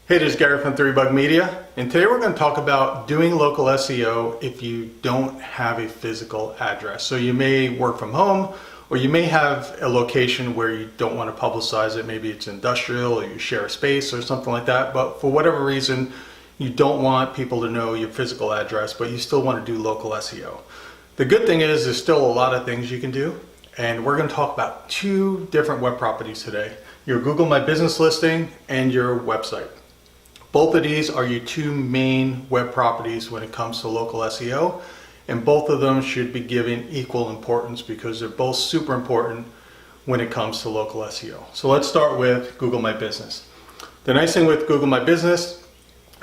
Hey, this is Gary from 3Bug Media, and today we're going to talk about doing local SEO if you don't have a physical address. So you may work from home, or you may have a location where you don't want to publicize it. Maybe it's industrial, or you share a space or something like that, but for whatever reason, you don't want people to know your physical address, but you still want to do local SEO. The good thing is there's still a lot of things you can do, and we're going to talk about two different web properties today: your Google My Business listing and your website. Both of these are your two main web properties when it comes to local SEO, and both of them should be given equal importance because they're both super important when it comes to local SEO. So let's start with Google My Business. The nice thing with Google My Business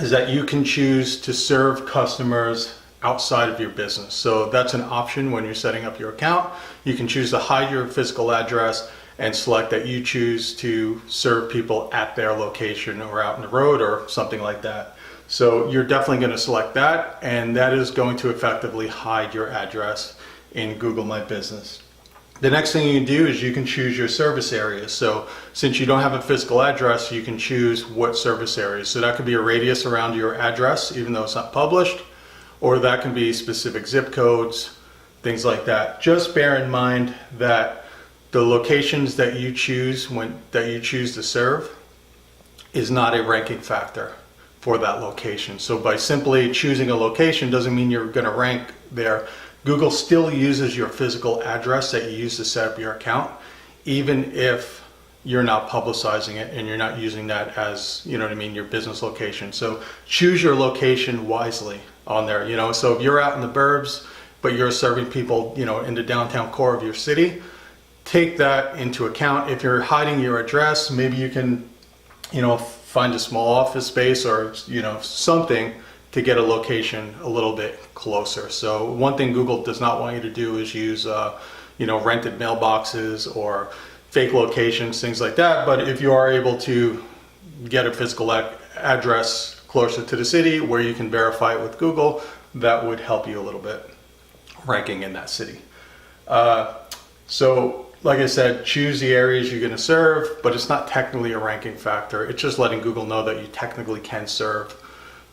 is that you can choose to serve customers outside of your business. So that's an option when you're setting up your account. You can choose to hide your physical address and select that you choose to serve people at their location or out in the road or something like that. So you're definitely going to select that, and that is going to effectively hide your address in Google My Business. The next thing you can do is you can choose your service areas. So since you don't have a physical address, you can choose what service areas. So that could be a radius around your address, even though it's not published, or that can be specific zip codes, things like that. Just bear in mind that the locations that you choose to serve is not a ranking factor for that location. So by simply choosing a location doesn't mean you're going to rank there. Google still uses your physical address that you use to set up your account, even if you're not publicizing it and you're not using that as, your business location. So choose your location wisely on there. So if you're out in the burbs, but you're serving people, in the downtown core of your city, take that into account. If you're hiding your address, maybe you can, find a small office space or, something to get a location a little bit closer. So one thing Google does not want you to do is use, rented mailboxes or fake locations, things like that. But if you are able to get a physical address closer to the city where you can verify it with Google, that would help you a little bit ranking in that city. So like I said, choose the areas you're going to serve, but it's not technically a ranking factor. It's just letting Google know that you technically can serve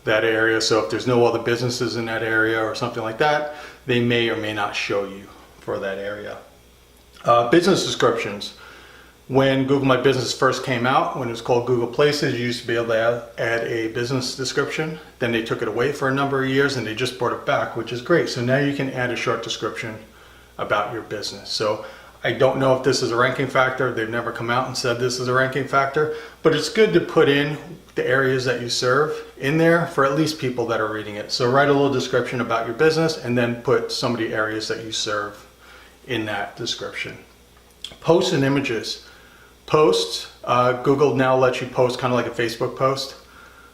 that area. So if there's no other businesses in that area or something like that, they may or may not show you for that area. Business descriptions. When Google My Business first came out, when it was called Google Places, you used to be able to add a business description. Then they took it away for a number of years and they just brought it back, which is great. So now you can add a short description about your business. So I don't know if this is a ranking factor. They've never come out and said this is a ranking factor, but it's good to put in the areas that you serve in there for at least people that are reading it. So write a little description about your business and then put some of the areas that you serve in that description. Posts and images. Posts, Google now lets you post kind of like a Facebook post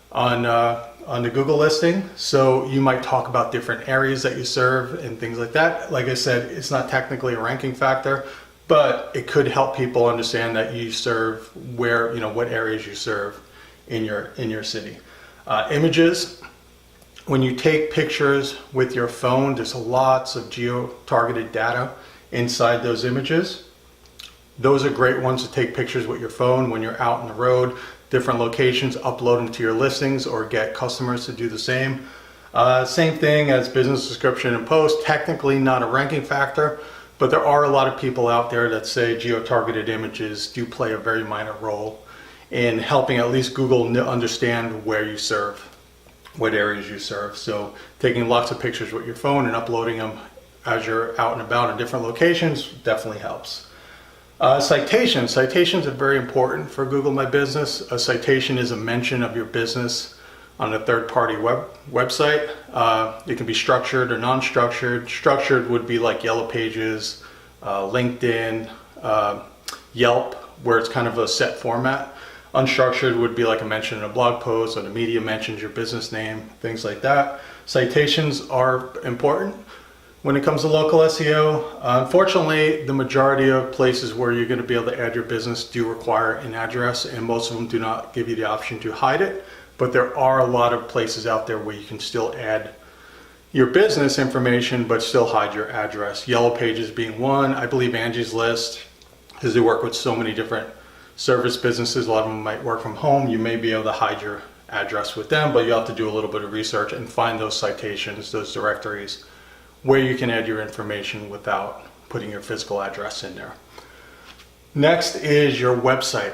on the Google listing. So you might talk about different areas that you serve and things like that. Like I said, it's not technically a ranking factor, but it could help people understand that you serve where, what areas you serve in your city. Images, when you take pictures with your phone, there's lots of geo-targeted data inside those images. Those are great ones to take pictures with your phone when you're out on the road, different locations, upload them to your listings or get customers to do the same. Same thing as business description and post, technically not a ranking factor, but there are a lot of people out there that say geo-targeted images do play a very minor role in helping at least Google understand where you serve, what areas you serve. So taking lots of pictures with your phone and uploading them as you're out and about in different locations definitely helps. Citations. Citations are very important for Google My Business. A citation is a mention of your business on a third-party website. It can be structured or non-structured. Structured would be like Yellow Pages, LinkedIn, Yelp, where it's kind of a set format. Unstructured would be like a mention in a blog post, or the media mentions your business name, things like that. Citations are important when it comes to local SEO. Unfortunately, the majority of places where you're going to be able to add your business do require an address, and most of them do not give you the option to hide it. But there are a lot of places out there where you can still add your business information but still hide your address. Yellow Pages being one. I believe Angie's List, because they work with so many different service businesses. A lot of them might work from home. You may be able to hide your address with them, but you have to do a little bit of research and find those citations, those directories, where you can add your information without putting your physical address in there. Next is your website.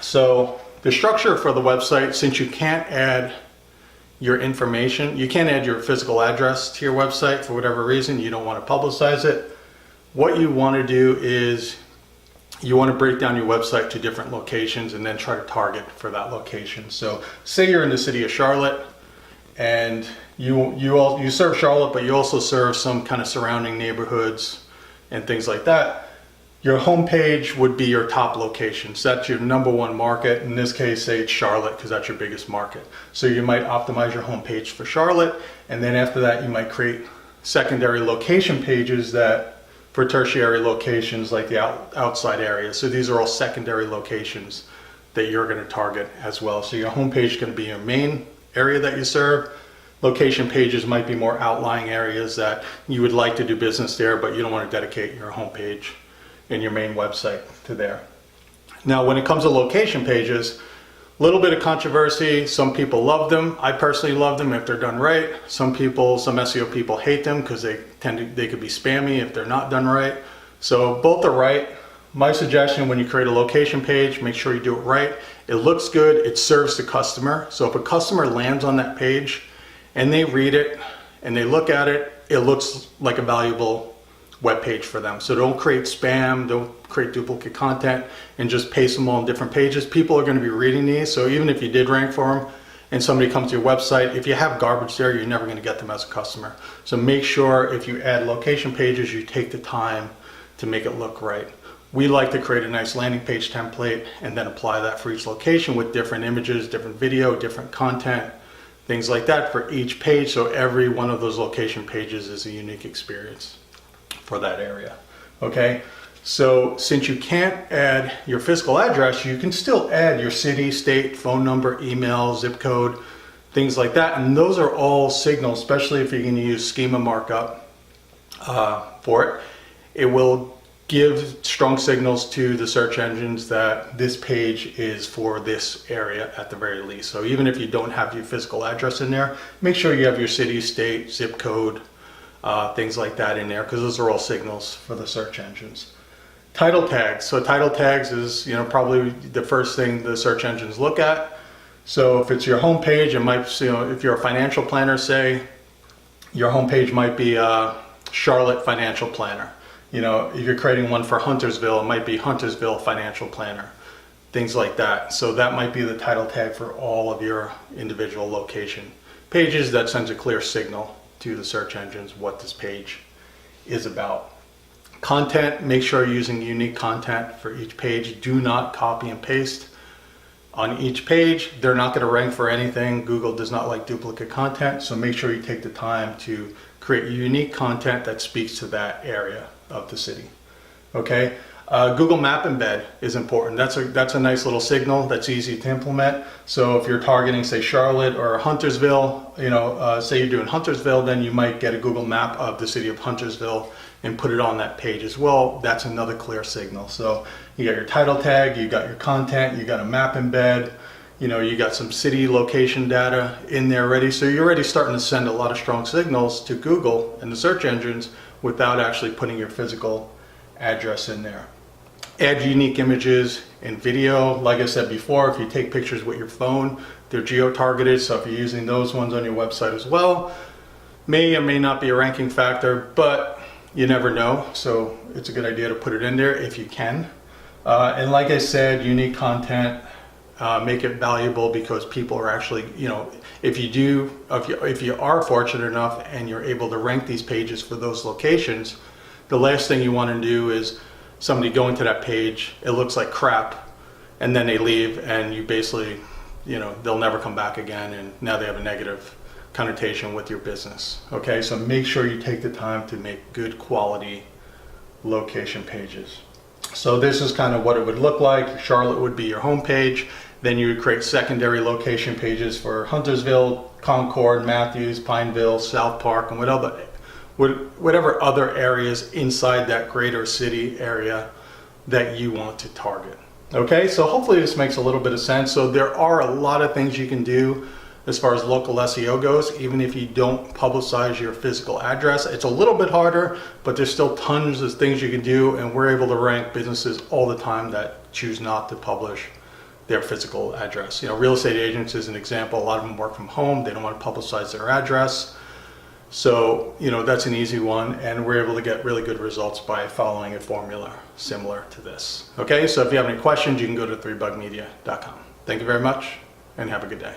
So the structure for the website, since you can't add your information, you can't add your physical address to your website for whatever reason, you don't want to publicize it. What you want to do is you want to break down your website to different locations and then try to target for that location. So say you're in the city of Charlotte and you serve Charlotte, but you also serve some kind of surrounding neighborhoods and things like that. Your homepage would be your top location. So that's your number one market. In this case, say it's Charlotte because that's your biggest market. So you might optimize your homepage for Charlotte, and then after that you might create secondary location pages that for tertiary locations like the outside areas. So these are all secondary locations that you're going to target as well. So your homepage is going to be your main area that you serve. Location pages might be more outlying areas that you would like to do business there, but you don't want to dedicate your homepage and your main website to there. Now, when it comes to location pages, a little bit of controversy. Some people love them. I personally love them if they're done right. Some SEO people hate them because they could be spammy if they're not done right. So both are right. My suggestion, when you create a location page, make sure you do it right. It looks good, it serves the customer. So if a customer lands on that page and they read it and they look at it, it looks like a valuable web page for them. So don't create spam, don't create duplicate content and just paste them all on different pages. People are going to be reading these, so even if you did rank for them and somebody comes to your website, if you have garbage there, you're never going to get them as a customer. So make sure if you add location pages, you take the time to make it look right. We like to create a nice landing page template and then apply that for each location with different images, different video, different content, things like that for each page. So every one of those location pages is a unique experience for that area. Okay, so since you can't add your physical address, you can still add your city, state, phone number, email, zip code, things like that. And those are all signals, especially if you're going to use Schema markup for it. It will give strong signals to the search engines that this page is for this area at the very least. So even if you don't have your physical address in there, make sure you have your city, state, zip code, things like that in there, because those are all signals for the search engines. Title tags. So title tags is, probably the first thing the search engines look at. So if it's your homepage, it might, if you're a financial planner, say, your homepage might be Charlotte Financial Planner. If you're creating one for Huntersville, it might be Huntersville Financial Planner, things like that. So that might be the title tag for all of your individual location pages. That sends a clear signal to the search engines what this page is about. Content, make sure you're using unique content for each page. Do not copy and paste on each page. They're not going to rank for anything. Google does not like duplicate content, so make sure you take the time to create unique content that speaks to that area of the city. Okay, Google Map embed is important. That's a nice little signal that's easy to implement. So if you're targeting, say, Charlotte or Huntersville, say you're doing Huntersville, then you might get a Google map of the city of Huntersville and put it on that page as well. That's another clear signal. So you got your title tag, you got your content, you got a map embed, you got some city location data in there already. So you're already starting to send a lot of strong signals to Google and the search engines without actually putting your physical address in there. Add unique images and video. Like I said before, if you take pictures with your phone, they're geo-targeted, so if you're using those ones on your website as well, may or may not be a ranking factor, but you never know, so it's a good idea to put it in there if you can. And like I said, unique content, make it valuable, because people are actually, if you are fortunate enough and you're able to rank these pages for those locations, the last thing you want to do is somebody go into that page, it looks like crap, and then they leave, and you basically, they'll never come back again, and now they have a negative connotation with your business. Okay, so make sure you take the time to make good quality location pages. So this is kind of what it would look like. Charlotte would be your home page. Then you would create secondary location pages for Huntersville, Concord, Matthews, Pineville, South Park, and whatever other areas inside that greater city area that you want to target. Okay, so hopefully this makes a little bit of sense. So there are a lot of things you can do as far as local SEO goes, even if you don't publicize your physical address. It's a little bit harder, but there's still tons of things you can do, and we're able to rank businesses all the time that choose not to publish their physical address. You know, real estate agents is an example. A lot of them work from home. They don't want to publicize their address. So, you know, that's an easy one, and we're able to get really good results by following a formula similar to this. Okay, so if you have any questions, you can go to 3bugmedia.com. Thank you very much, and have a good day.